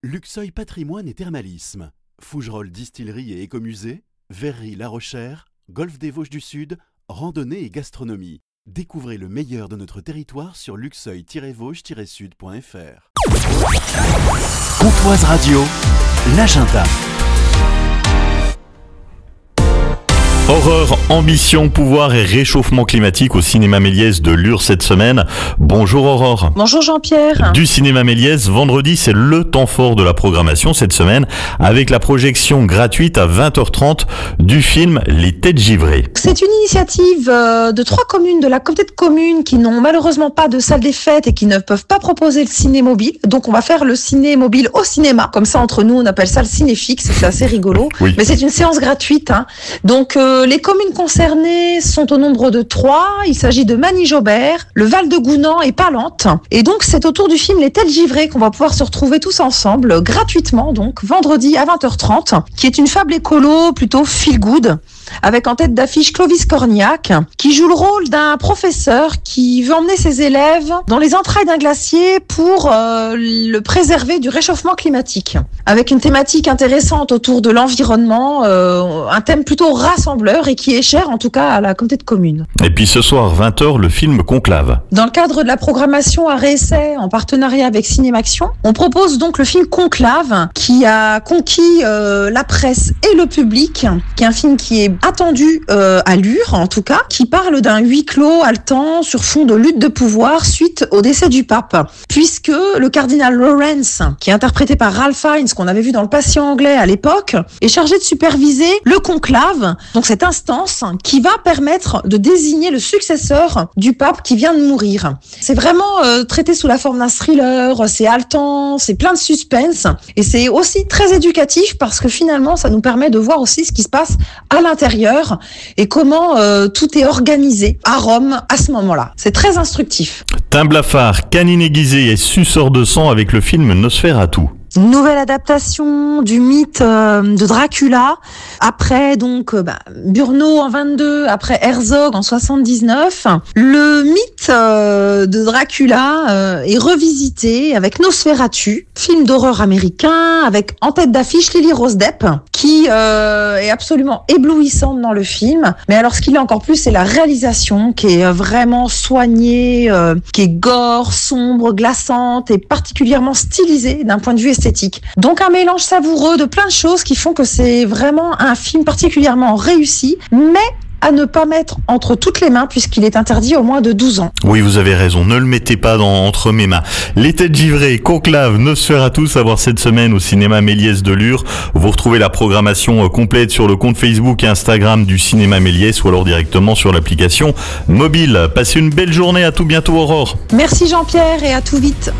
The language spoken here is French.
Luxeuil Patrimoine et Thermalisme, Fougerolles Distillerie et Écomusée, Verrerie La Rochère, Golfe des Vosges du Sud, randonnée et gastronomie. Découvrez le meilleur de notre territoire sur luxeuil-vosges-sud.fr. Pontoise Radio, l'agenda. Horreur, ambition, pouvoir et réchauffement climatique au cinéma Méliès de Lure cette semaine. Bonjour Aurore. Bonjour Jean-Pierre. Du cinéma Méliès, vendredi, c'est le temps fort de la programmation cette semaine avec la projection gratuite à 20h30 du film Les Têtes Givrées. C'est une initiative de 3 communes de la communauté de communes qui n'ont malheureusement pas de salle des fêtes et qui ne peuvent pas proposer le ciné mobile. Donc on va faire le ciné mobile au cinéma. Comme ça, entre nous, on appelle ça le ciné fixe. C'est assez rigolo. Oui. Mais c'est une séance gratuite. Donc les communes concernées sont au nombre de 3. Il s'agit de Magny-Jobert, le Val-de-Gounand et Palante. Et donc, c'est autour du film Les Têtes Givrées qu'on va pouvoir se retrouver tous ensemble, gratuitement, donc, vendredi à 20h30, qui est une fable écolo plutôt feel good, avec en tête d'affiche Clovis Cornillac, qui joue le rôle d'un professeur qui veut emmener ses élèves dans les entrailles d'un glacier pour le préserver du réchauffement climatique. Avec une thématique intéressante autour de l'environnement, un thème plutôt rassembleur et qui est cher en tout cas à la communauté de communes. Et puis ce soir, 20h, le film Conclave. Dans le cadre de la programmation à réessai en partenariat avec Cinémaction, on propose donc le film Conclave qui a conquis la presse et le public, qui est un film qui est attendu à Lure en tout cas, qui parle d'un huis clos haletant sur fond de lutte de pouvoir suite au décès du pape, puisque le cardinal Lawrence, qui est interprété par Ralph Fiennes, qu'on avait vu dans Le Patient anglais à l'époque, est chargé de superviser le conclave, donc cette instance qui va permettre de désigner le successeur du pape qui vient de mourir. C'est vraiment traité sous la forme d'un thriller, c'est haletant, c'est plein de suspense et c'est aussi très éducatif parce que finalement ça nous permet de voir aussi ce qui se passe à l'intérieur et comment tout est organisé à Rome à ce moment-là. C'est très instructif. Tim Blafard, canine aiguisée et suceur de sang avec le film Nosferatu. Une nouvelle adaptation du mythe de Dracula, après donc Murnau en 22, après Herzog en 79. Le mythe de Dracula est revisité avec Nosferatu, film d'horreur américain, avec en tête d'affiche Lily Rose Depp, qui est absolument éblouissante dans le film. Mais alors ce qu'il est encore plus, c'est la réalisation qui est vraiment soignée, qui est gore, sombre, glaçante et particulièrement stylisée d'un point de vue esthétique. Donc un mélange savoureux de plein de choses qui font que c'est vraiment un film particulièrement réussi, mais à ne pas mettre entre toutes les mains puisqu'il est interdit au moins de 12 ans. Oui, vous avez raison, ne le mettez pas entre mes mains. Les Têtes Givrées, Conclave, Nosferatu, à voir cette semaine au cinéma Méliès de Lure. Vous retrouvez la programmation complète sur le compte Facebook et Instagram du cinéma Méliès ou alors directement sur l'application mobile. Passez une belle journée, à tout bientôt Aurore. Merci Jean-Pierre et à tout vite.